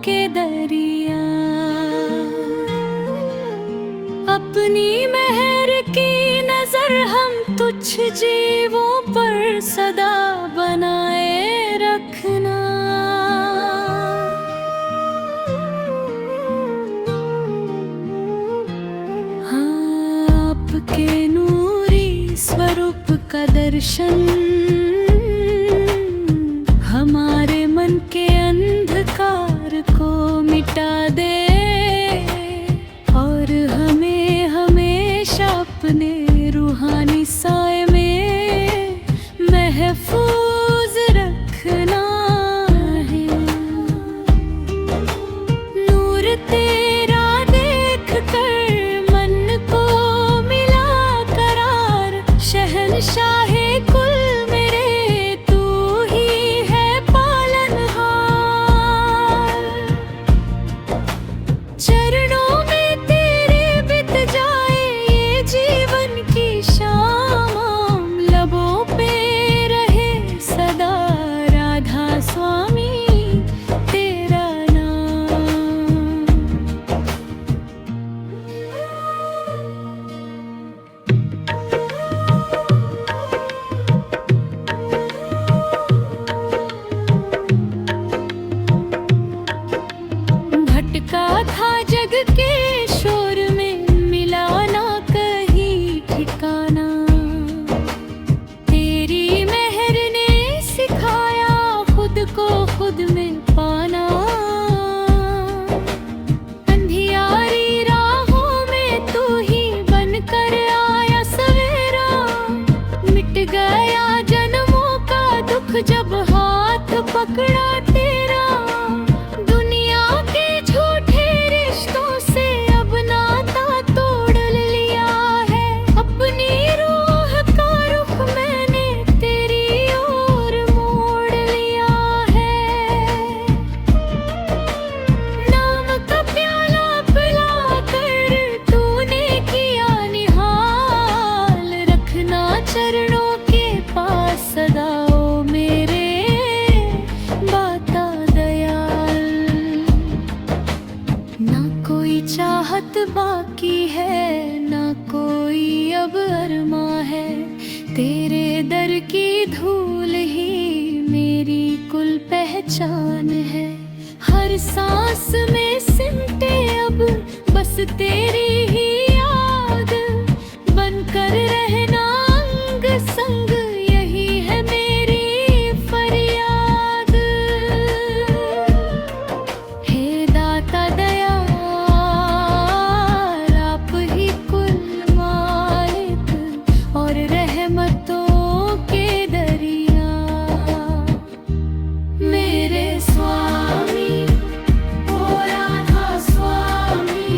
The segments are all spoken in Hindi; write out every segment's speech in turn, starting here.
के दरिया। अपनी मेहर की नजर हम तुच्छ जीवों पर सदा बनाए रखना। हाँ, आपके नूरी स्वरूप का दर्शन हमारे मन के अंधकार को मिटा दे और हमें हमेशा अपने रूहानी साए में महफूज रखना है। नूर तेरा देख कर मन को मिला करार। शहंशाहे कुल था जग के शोर में, मिला ना कहीं ठिकाना। तेरी मेहर ने सिखाया खुद को खुद में पाना। अंधियारी राहों में तू ही बनकर आया सवेरा। मिट गया जन्मों का दुख जब हाथ पकड़ा तेरा। चरणों के पास सदा ओ मेरे बाता दयाल। ना कोई चाहत बाकी है, ना कोई अब अरमा है। तेरे दर की धूल ही मेरी कुल पहचान है। हर सांस में सिमटे अब बस तेरी ही याद। बनकर रहना संग यही है मेरी फरियाद। हे दाता दयाल, आप ही कुल मालिक और रहमतों के दरिया। मेरे स्वामी ओ राधा स्वामी,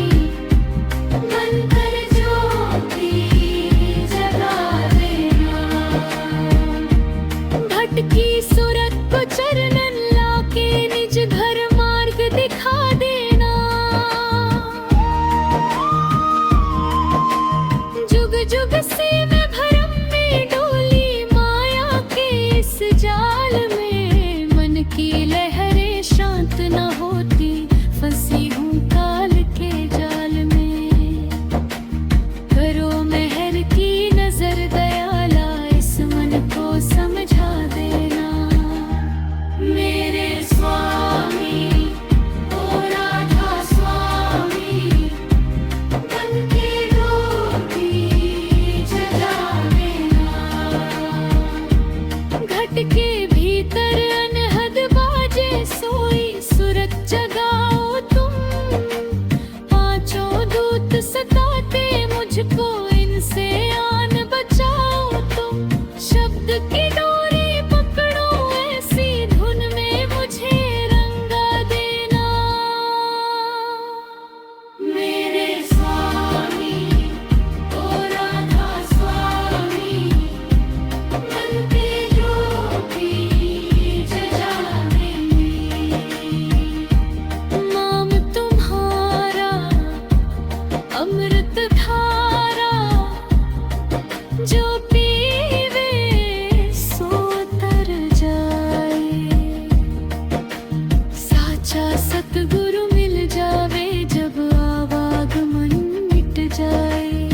सतगुरु मिल जावे जब आवागमन मिट जाए।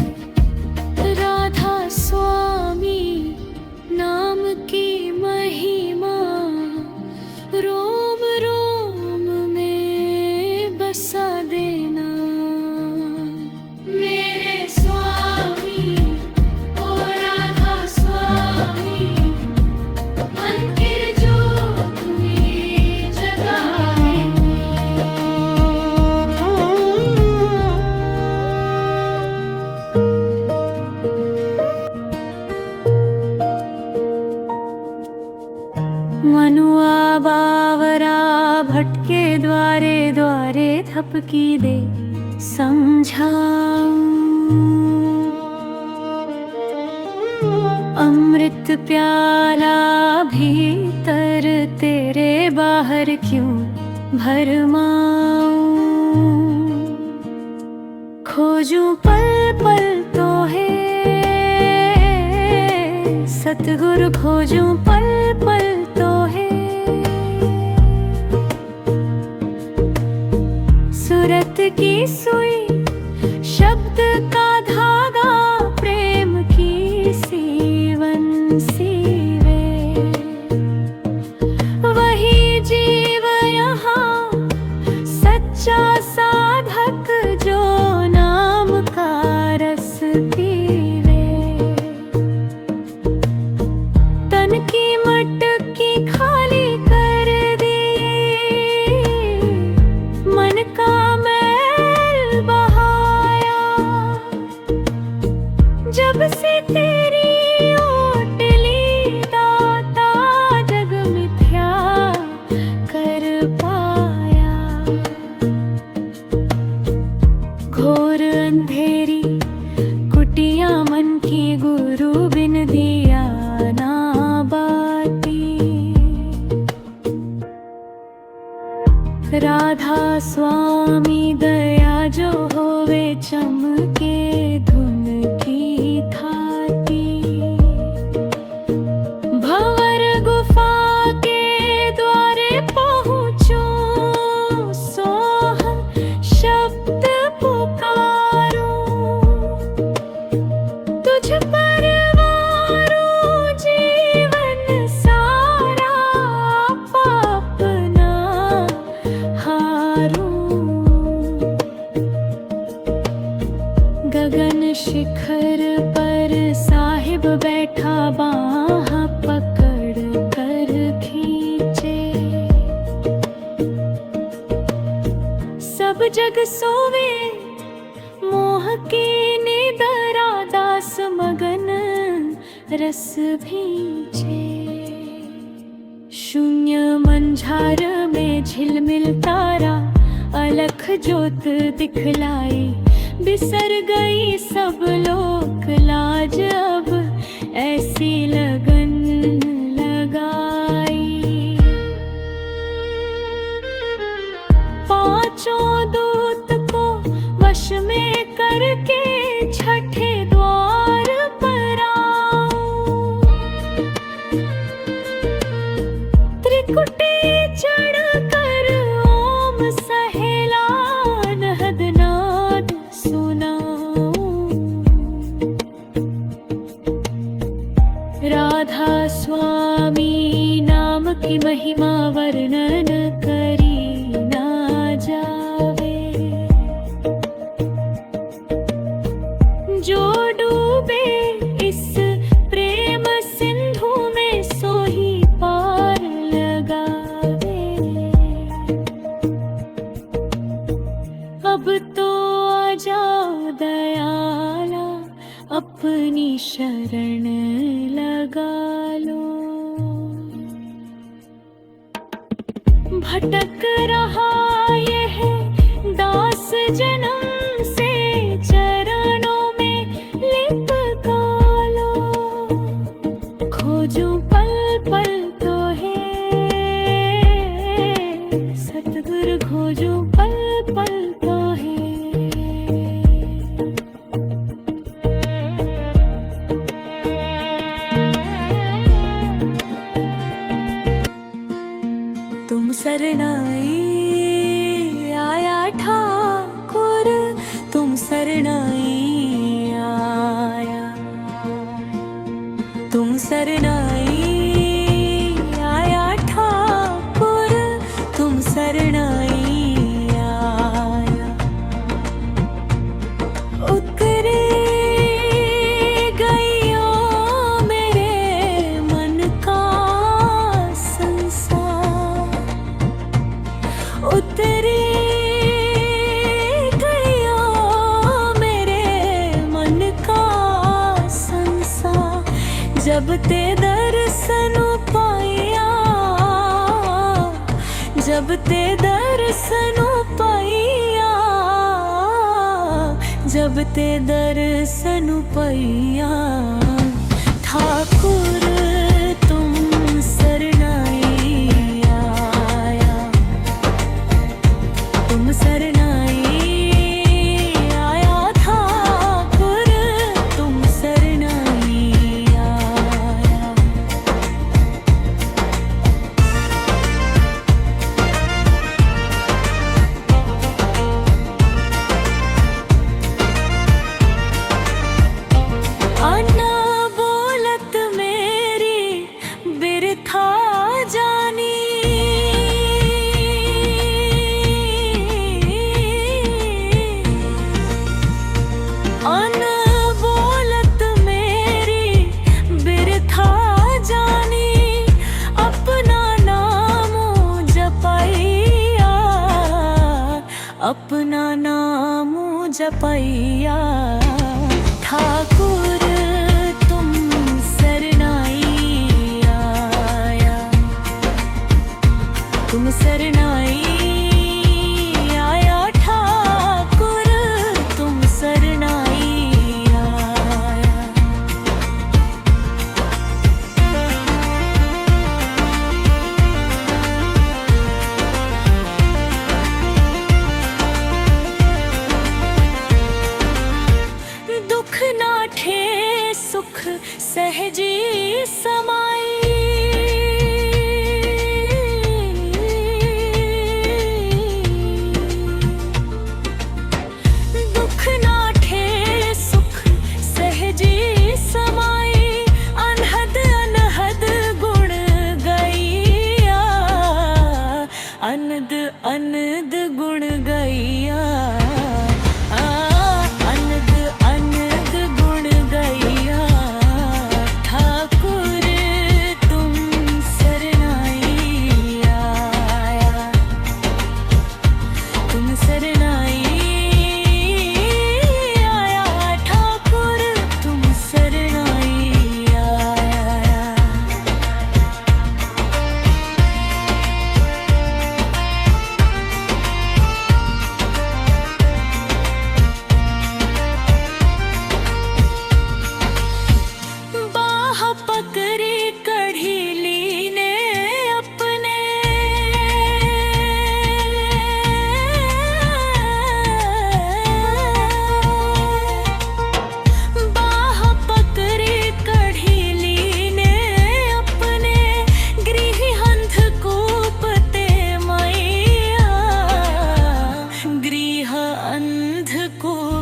राधा स्वामी नाम की महिमा रोम रोम में बसा देना। मेरे स्वामी ओ राधा स्वामी, मन की ज्योत में जगाए। मनुआ बावरा भटके द्वारे द्वारे थपकी दे समझाऊं। अमृत प्याला भीतर तेरे बाहर क्यों भरमाऊं। खोजूं पल पल तो है सतगुरु, खोजूं पल पल तो है। सूरत की सुई शब्द का धागा, प्रेम की सीवन सीवे। वही जीव यहाँ सच्चा साधक, जो नाम का रस पीवे। तन की मटकी खाली कर दी, मन का मैल बहाया। जब से तेरी ओटली दाता, जग मिथ्या कर पाया। घोर अंधेरी कुटिया मन की, गुरु बिन दिया ना बाती। राधा स्वामी दया जो होवे, चमके धुन की थाती। भंवर गुफा के द्वारे पहुँचूं, सोहम शब्द पुकारूं। तुझ पर वारूं जीवन सारा, पाप ना हारूं। गगन शिखर पर साहिब बैठा, बाँह पकड़ कर खींचे। सब जग सोवे मोह की निद्रा, दास मगन रस भींचे। शून्य मंझार में झिलमिल तारा, अलख जोत दिखलाई। बिसर गई सब लोक लाज, अब ऐसी लगन लगाई। पांचों दूत को वश में करके, छठे द्वार पर आऊं। त्रिकुटी चढ़ कर ओम सहेला, नहदनाद सुनाऊं। राधा स्वामी नाम की महिमा वर्णन करी ना जावे। जो डूबे इस प्रेम सिंधु में, सोही पार लगावे। अब तो आ जाओ दयाला, अपनी शरण लगा लो। भटक रहा यह दास जन्म से, चरणों में लिपटा लो। खोजूं पल पल तो है सतगुरु, खोजूं पल पल तो है। तुम शरणाई जब ते दर्शन पाइया, जब ते दर्शन पाइया, जब ते दर्शन पाइया। ठाकुर तुम शरणाई आया, तुम शरणाई आया। ठाकुर तुम शरणाई आया। अन्ना बोलत मेरी बिरथा जानी, अन्ना बोलत मेरी बिरथा जानी। अपना नाम जपैया, अपना नाम जपैया। ठाकुर तुम शरणाई आया, तुम शरणाई आया। ठाकुर तुम शरणाई आया। दुख नाठे सुख सहजी समाई, दुख नाठे सुख सहजी समाई। अनहद अनहद गुण गैया, अनद अनद गुण गैया। अनद अनद गुण गैया। ठाकुर तुम शरणाई आया, तुम शरणाई आया। ठाकुर तुम शरणाई आया। बाह पकड़ी कढ़ी लीने अपने, बाह पकड़ी कढ़ी लीने अपने। गृह अंधकूपते मैया, गृह अंधकूपया।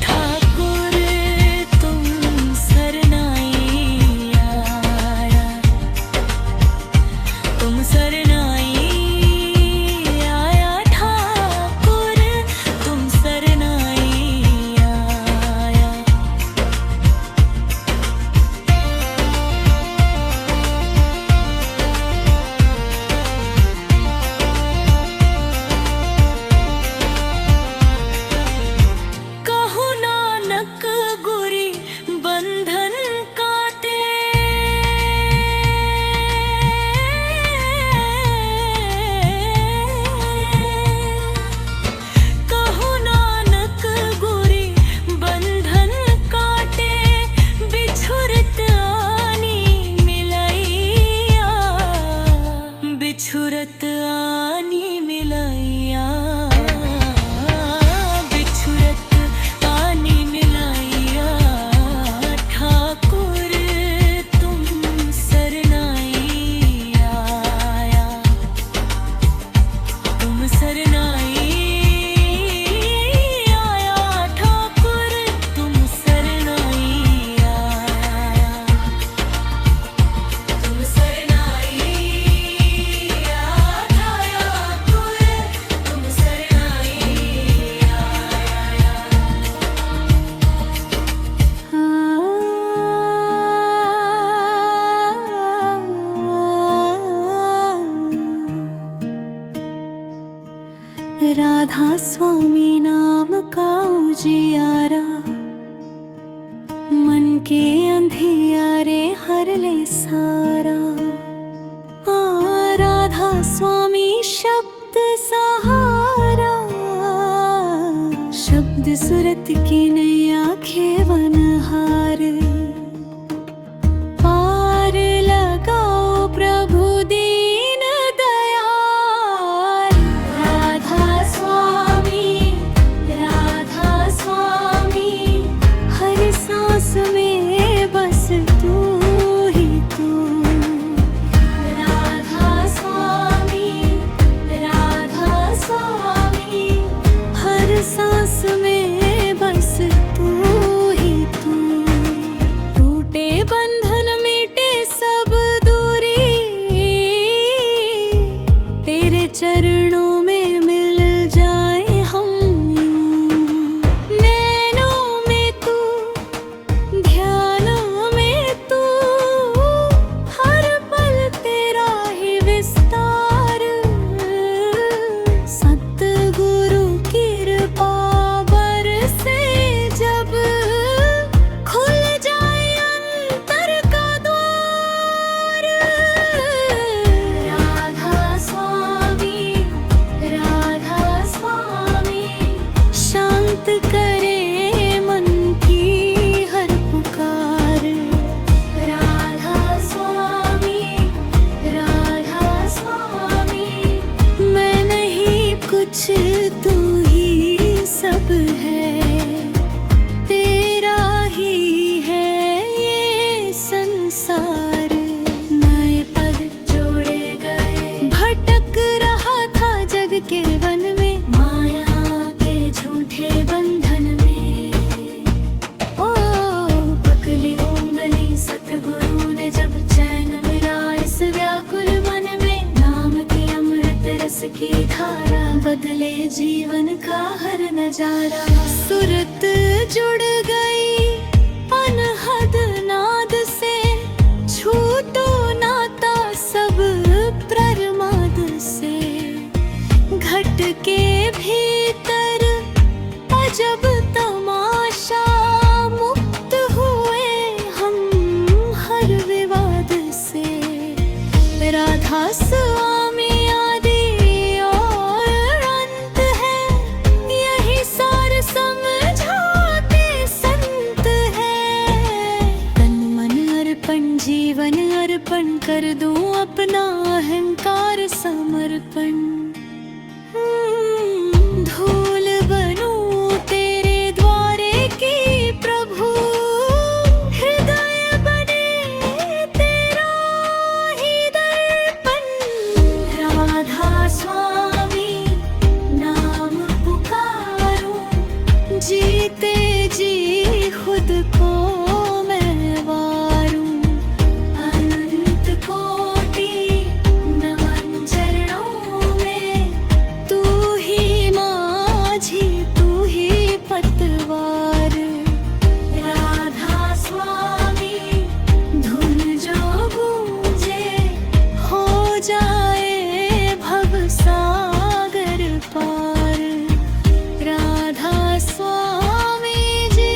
ठाकुर तुम शरणाई आया, तुम शरणाई आया। ठाकुर तुम शरणाई आया। कहु नानक गुरी बंधन काटे, कहु नानक गुरी बंधन काटे। बिछुरत आनी मिलैया, बिछुरत आनी मिलैया। बिछुरत आनी मिलैया। ठाकुर तुम शरणाई आया, तुम शरणाई आया। ठाकुर तुम शरणाई आया, तुम शरणाई आया। ठाकुर तुम शरणाई आया। राधा स्वामी नाम का उजियारा, मन के अंधियारे हर ले सारा। राधा स्वामी शब्द सहारा, शब्द सूरत की नैया खेवनहार। पार लगाओ प्रभु दीन दयाल। राधा स्वामी, राधा स्वामी, हर सांस में बस तू ही तू। राधा स्वामी, राधा स्वामी, हर सांस में बस तू ही तू। टूटे बंधन मिटे सब दूरी, तेरे चरणों में मिल जाए हम यूं। नैनों में तू, ध्यानों में तू, हर पल तेरा ही विस्तार। सतगुरु कृपा बरसे जब, खुल जाए अंतर का द्वार। राधा स्वामी, राधा स्वामी, शांत करे मन की हर पुकार। राधा स्वामी, राधा स्वामी, मैं नहीं कुछ तू ही सब है। तेरा ही है ये संसार। नए पद जोड़े गए, भटक रहा था जग के वन में, माया के झूठे बंधन में। ओ पकड़ी उंगली सतगुरु ने जब, चैन मिला इस व्याकुल मन में। नाम की अमृत रस की धारा, बदले जीवन का हर नजारा। सुरत जुड़ गई अनहद नाद से, छूटो नाता सब प्रमाद से। घट के भीतर अजब तमाशा, मुक्त हुए हम हर विवाद से। राधा स्वामी आदि और अंत है, यही सार समझाते संत है। तन मन अर्पण, जीवन अर्पण कर दूं, अपना अहंकार समर्पण। धूल बनूं तेरे द्वारे की प्रभु, हृदय बने तेरा ही दर्पण। राधा स्वामी नाम पुकारूं, जीते जी खुद को मैं वारूं। अनंत कोटि नमन चरणों में, तू ही माझी तू ही पतवार। राधा स्वामी धुन जो गूंजे, हो जाए भव सागर पार। राधा स्वामी जी।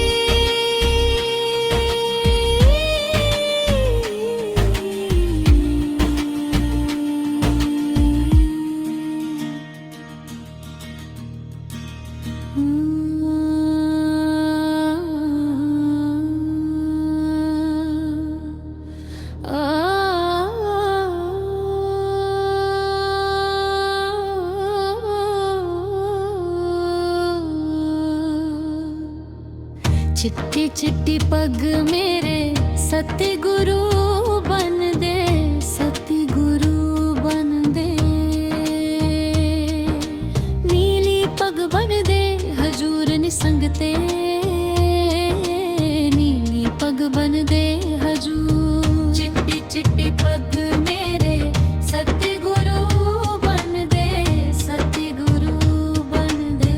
चिट्टी चिट्टी पग मेरे सतगुरु बन दे, सतगुरु बन दे। नीली पग बन दे हजूर निसंग ते, नीली पग बन दे हजूर। चिट्टी चिट्टी पग मेरे सतगुरु बन दे, सतगुरु बन दे।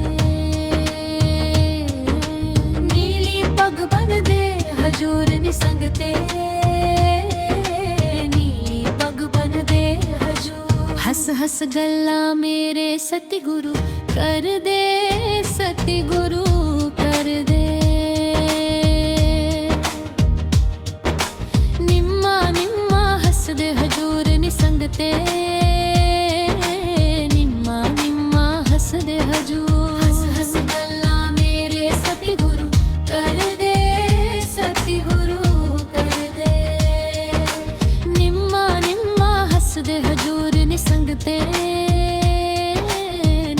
नीली पग बन दे हजूर निसंग ते, नीली पग बन दे हजूर। हंस हंस गल्ला मेरे सतगुरु कर दे, सतगुरु कर दे। संगते निम्मा निम्मा हसदे हजूर हस हस गल्ला मेरे सतगुरु कर दे सतगुरु कर दे निम्मा निम्मा हसदे हजूर नि संगते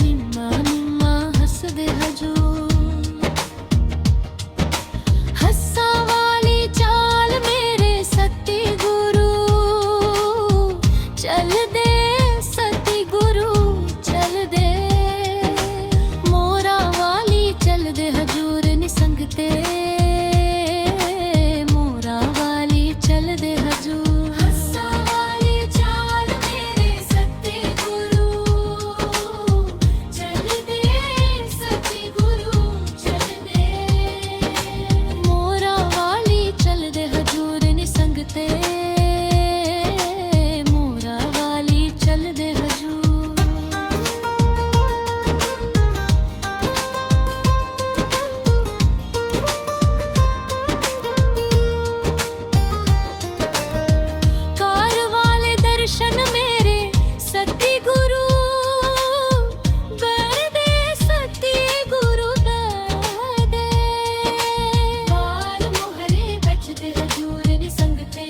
निम्मा निम्मा हसदे हजूर हस्सा वाली चाल मेरे सतगुरु चल दे सतगुरु चल दे मोरा वाली चल दे हजूर नि संगते मोरा वाली चल दे हजूर हस्सा वाली चाल मेरे सतगुरु चल दे सतगुरु चल दे मोरा वाली चल दे हजूर नि संगते मोरा वाली चल दे हजूर कार वाले दर्शन मेरे सतगुरु कर दे सतगुरु कर दे कार मोहरे बैठते हजूर नि संगते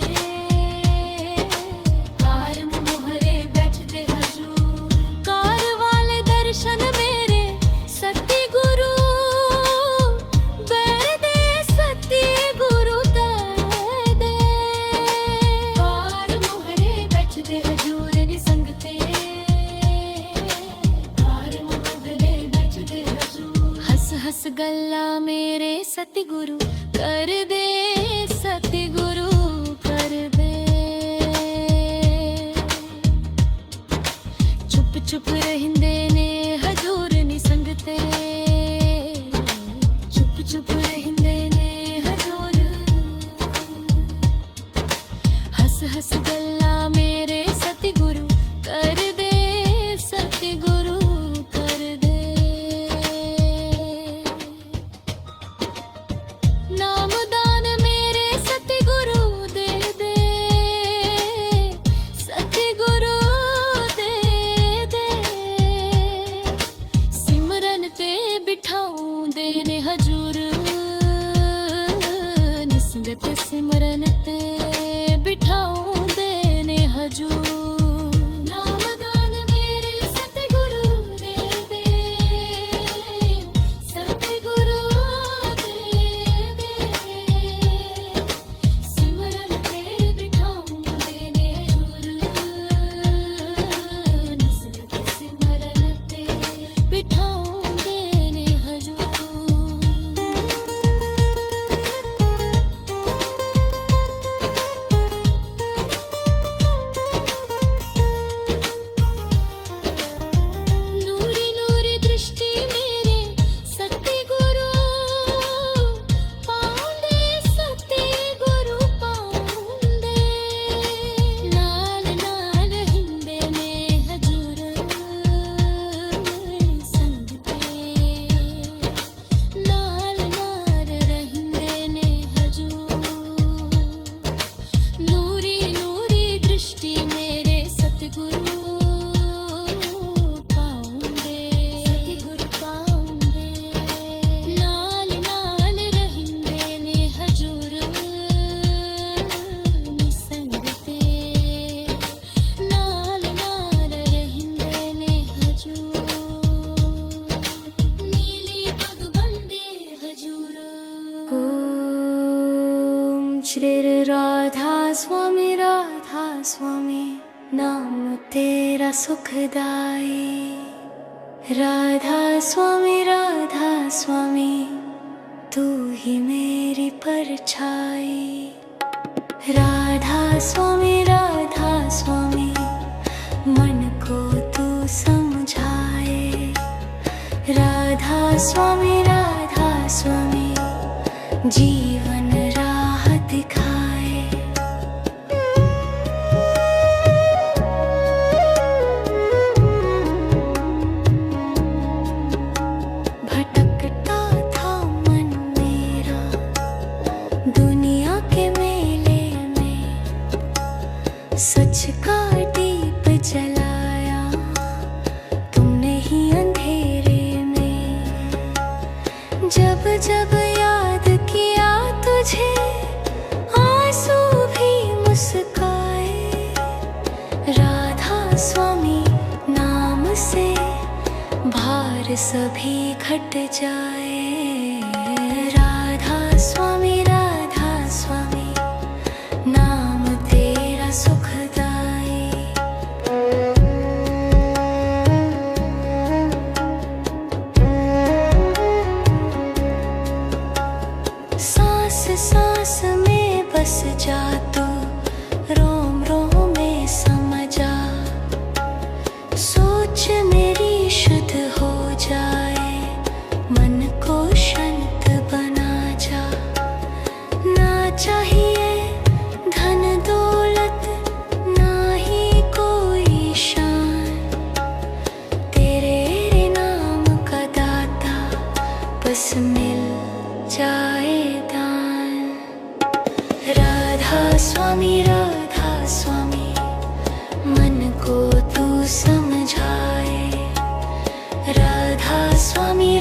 कार मोहरे बैठते हजूर कार वाले दर्शन मेरे सतगुरु कर दे सतगुरु कर दे कार मोहरे बैठते हजूर नि संगते कार मोहरे बैठते हजूर हस हस गल्ला मेरे सतगुरु कर दे सतगुरु कर दे चुप चुप रहिंदे ने हजूर नि संगते चुप चुप रहिंदे ने हजूर हस हस गल्ला मेरे सतगुरु कर दे सतगुरु कर दे नामदान मेरे सतगुरु दे दे सतगुरु दे दे सिमरन ते बिठाऊं देने हजूर निसंगत सिमरन ते बिठाऊं देने हजूर नामदान मेरे सतगुरु दे दे सतगुरु दे दे सिमरन ते बिठाऊं देने हजूर निसंगत सिमरन ते बिठाऊं देने हजूर नूरी नूरी दृष्टि मेरे सतगुरु पाउंदे सतगुरु पाउंदे नाल नाल हिंदे ने हजूर संगते नाल नाल रहिंदे ने हजूर नूरी नूरी दृष्टि मेरे सतगुरु पाउंदे सतगुरु पाउंदे नाल नाल रहिंदे ने हजूर नि संगते नाल नाल रहिंदे ने हजूर नीली पग बंदे हजूर ओम श्री राधा स्वामी नाम तेरा सुखदाई राधा स्वामी तू ही मेरी परछाई राधा स्वामी मन को तू समझाए राधा स्वामी जीवन राह दिखाए भटकता था मन मेरा दुनिया के मेले में सच का दीप जब याद किया तुझे, आंसू भी मुस्काए। राधा स्वामी नाम से भार सभी घट जाए। राधा स्वामी नाम तेरा सुखदाई। सांस सांस में बस जा तू, रोम रोम में समा जा। सोच मेरी शुद्ध हो जाए, मन को शांत बना जा। ना चाहिए धन दौलत, ना ही कोई शान, तेरे नाम का दाता बस मिल जाए दान। राधा स्वामी मन को तू समझाए। राधा स्वामी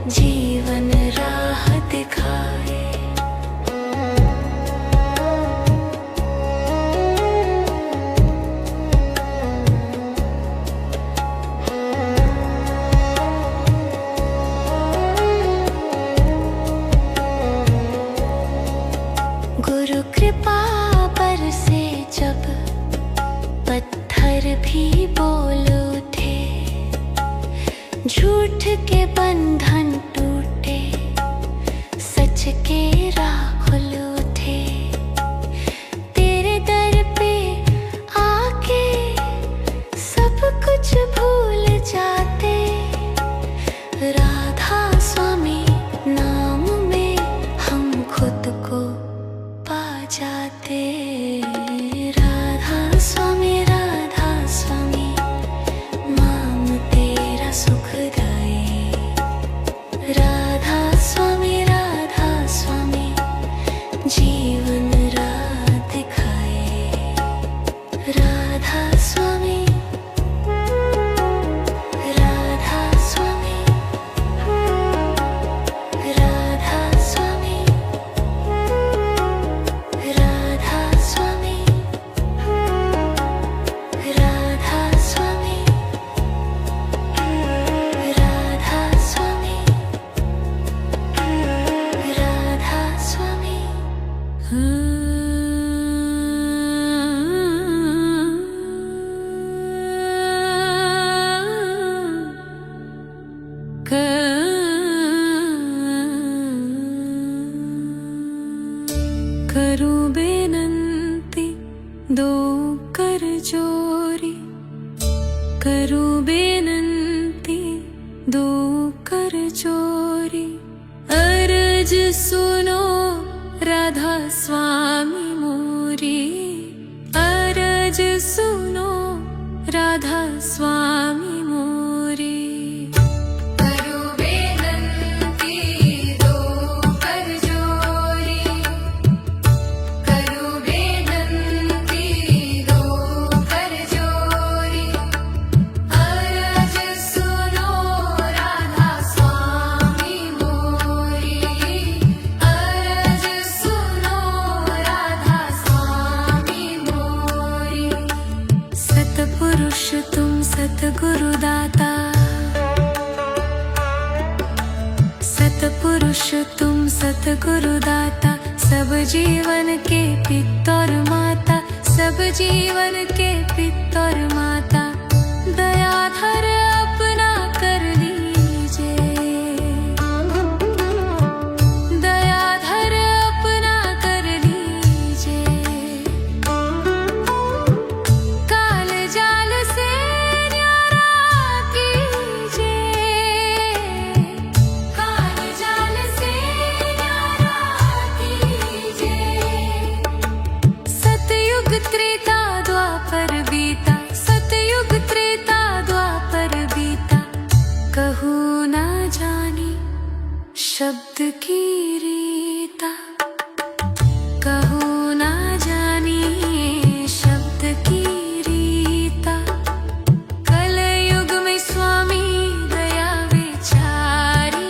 जीवन राह दिखाए। गुरु कृपा बरसे जब, पत्थर भी बोल उठे। झूठ के बंधन टूटे, सच के राह खुल उठे। तेरे दर पे आके सब कुछ भूल जाते। राधा स्वामी नाम में हम खुद को पा जाते। राधा स्वामी नाम तेरा सुखदाई। राधा स्वामी जीवन राह दिखाए। राधा स्वामी राधा स्वामी राधा स्वामी राधा स्वामी राधा स्वामी राधा स्वामी राधा स्वामी। करूं बेनंती दो कर जोरी, करूं बेनंती दो कर जोरी। अर्ज सुनो राधा स्वामी मोरी, अर्ज सुनो राधा स्वामी मोरी। करूं बेनंती दो कर जोरी, करूं बेनंती दो कर जोरी। अर्ज सुनो राधा स्वामी मोरी, अर्ज सुनो राधा स्वामी मोरी। सतपुरुष तुम सतगुरु दाता, सतपुरुष तुम सतगुरु दाता। सब जीवन के पिता और माता, सब जीवन के पिता और माता। दयाधर अपना कर लीजिए, दयाधर अपना कर लीजिए। काल जाल से न्यारा कीजिए, काल जाल से न्यारा कीजिए। सतयुग त्रेता द्वापर बीता, सतयुग त्रेता द्वापर बीता। कहूँ ना जानी शब्द की रीता, कहूँ ना जानी शब्द की रीता। कलयुग में स्वामी दया विचारी।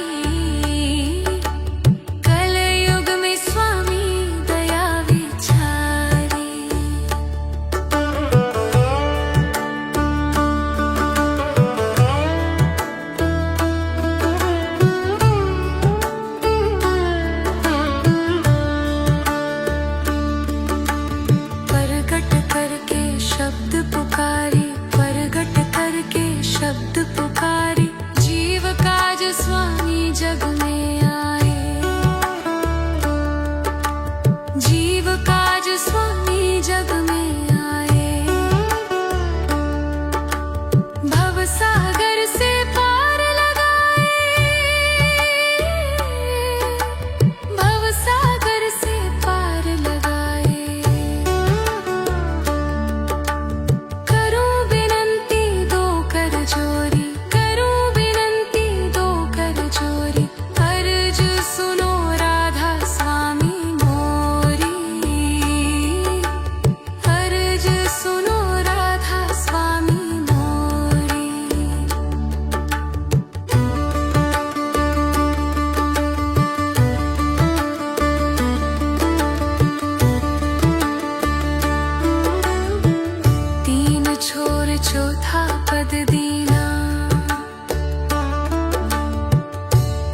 पद दीना,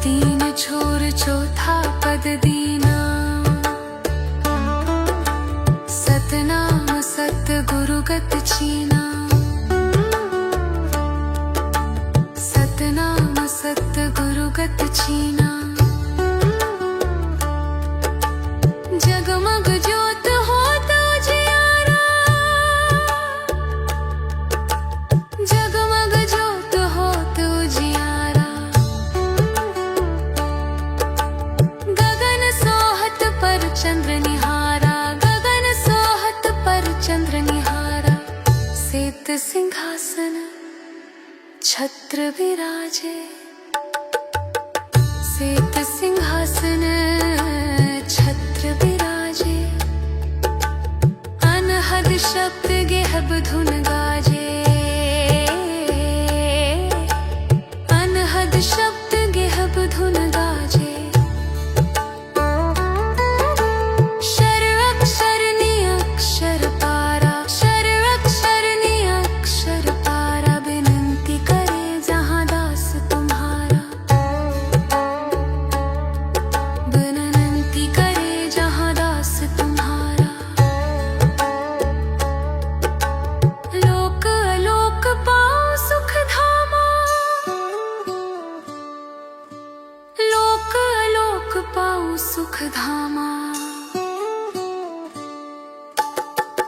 तीन छोर चौथा पद दीना। सतनाम सतगुरु गत चीना, सतनाम सतगुरु गत चीना। जगमग ज्योत होत उजियारा, जगमग ज्योत होत उजियारा। गगन सोहत पर चंद्र निहारा, गगन सोहत पर चंद्र निहारा। श्वेत सिंहासन छत्र विराजे, श्वेत सिंहासन छत्र विराजे। अनहद शब्द गेहब धुन गाजे, अनहद शब्द गेहब धुन गाजे। शर अक्षर नि अक्षर पारा, शर अक्षर नि अक्षर पारा। विनती करे जहाँ दास तुम्हारा, विनती करे जहाँ दास तुम्हारा। लोक अलोक पाओ सुख धामा, लोक अलोक पाओ सुख धामा।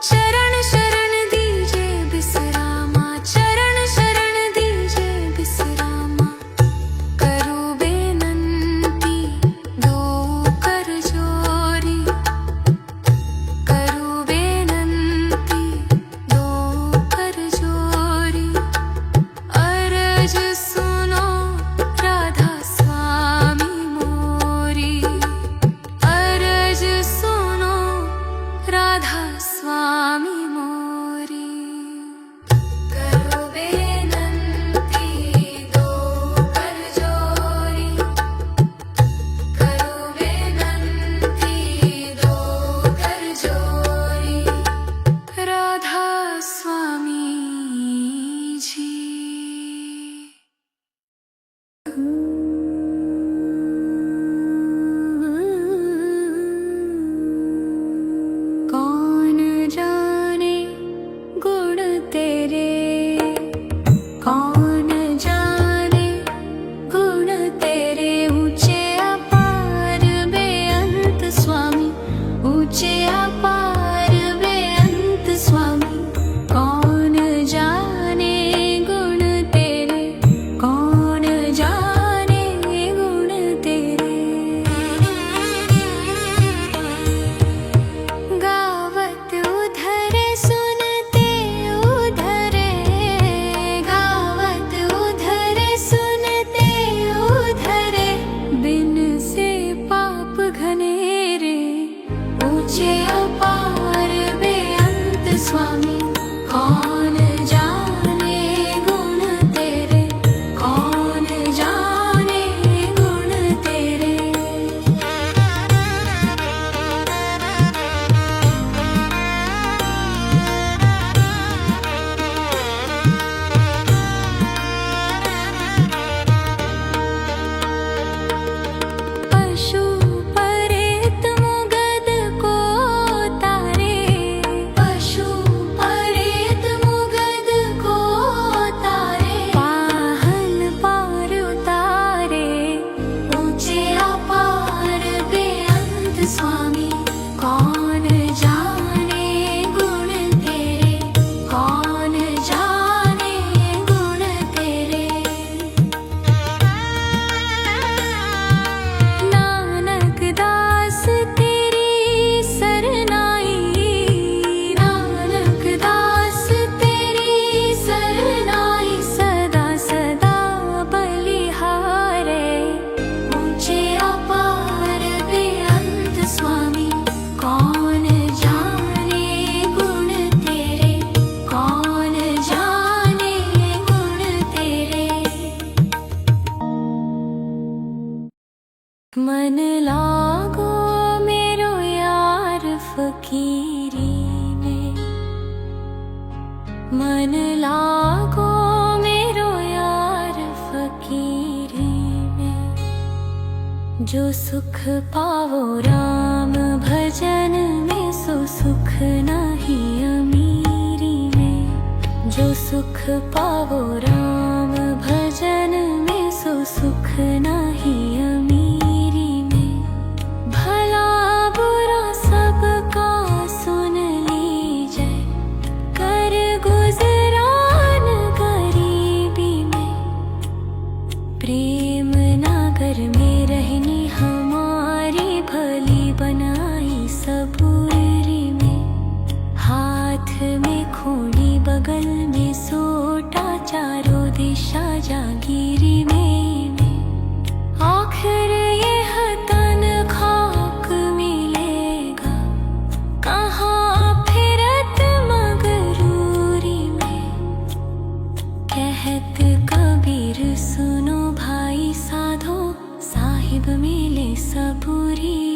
चरण शरण दीजे बिसरामा, चरण शरण दीजे बिसरामा। करू बेनंती दो कर जोरी, करू बेनंती दो कर जोरी। अरज सुनो राधा स्वामी मोरी, अरज सुनो राधा स्वामी मोरी। करू बेनंती दो कर जोरी, करू बेनंती दो कर जोरी। राधा स्वामी जी। कौन जाने गुण तेरे, कौन जाने गुण तेरे। ऊंचे अपार बेअंत स्वामी, ऊंचे अपार बेअंत स्वामी। कौन जाने गुण तेरे, कौन जाने गुण तेरे। गावत उधरे सुनते उधरे, गावत उधरे सुनते उधरे। बिन से पाप घनेरे, ऊंचे अपार बेअंत स्वामी। कौन जाने गुण तेरे, कौन जाने गुण तेरे। पशु परेत मुगद को तारे, पशु परेत मुगद को तारे। पाहन पार उतारे, ऊंचे अपार बेअंत स्वामी। कौन जाने गुण तेरे, कौन जाने गुण तेरे। नानक दास तेरी सरनाई, नानक दास तेरी सरनाई। सदा सदा बलिहारे, ऊंचे अपार बेअंत स्वामी। कौन जाने गुण तेरे, कौन जाने गुण तेरे। मन लागो मेरो यार फकीरी में, मन लागो जो सुख पावो राम भजन में, सो सुख नहीं अमीरी में। जो सुख पावो राम भजन में, सो सुख नहीं अमीरी में। भला बुरा सबका सुन लीजिए, कर गुजरान गरीबी में। प्रेम नागर में रहनी हमारी, भली बनाई सबूरी में। हाथ में खूंटी बगल में सोटा, चारों दिशा जागीरी में। आखिर यह तन खाक मिलेगा, कहाँ फिरत मगरूरी में। कहत कबीर सुनो भाई साधो, साहिब मिले सबूरी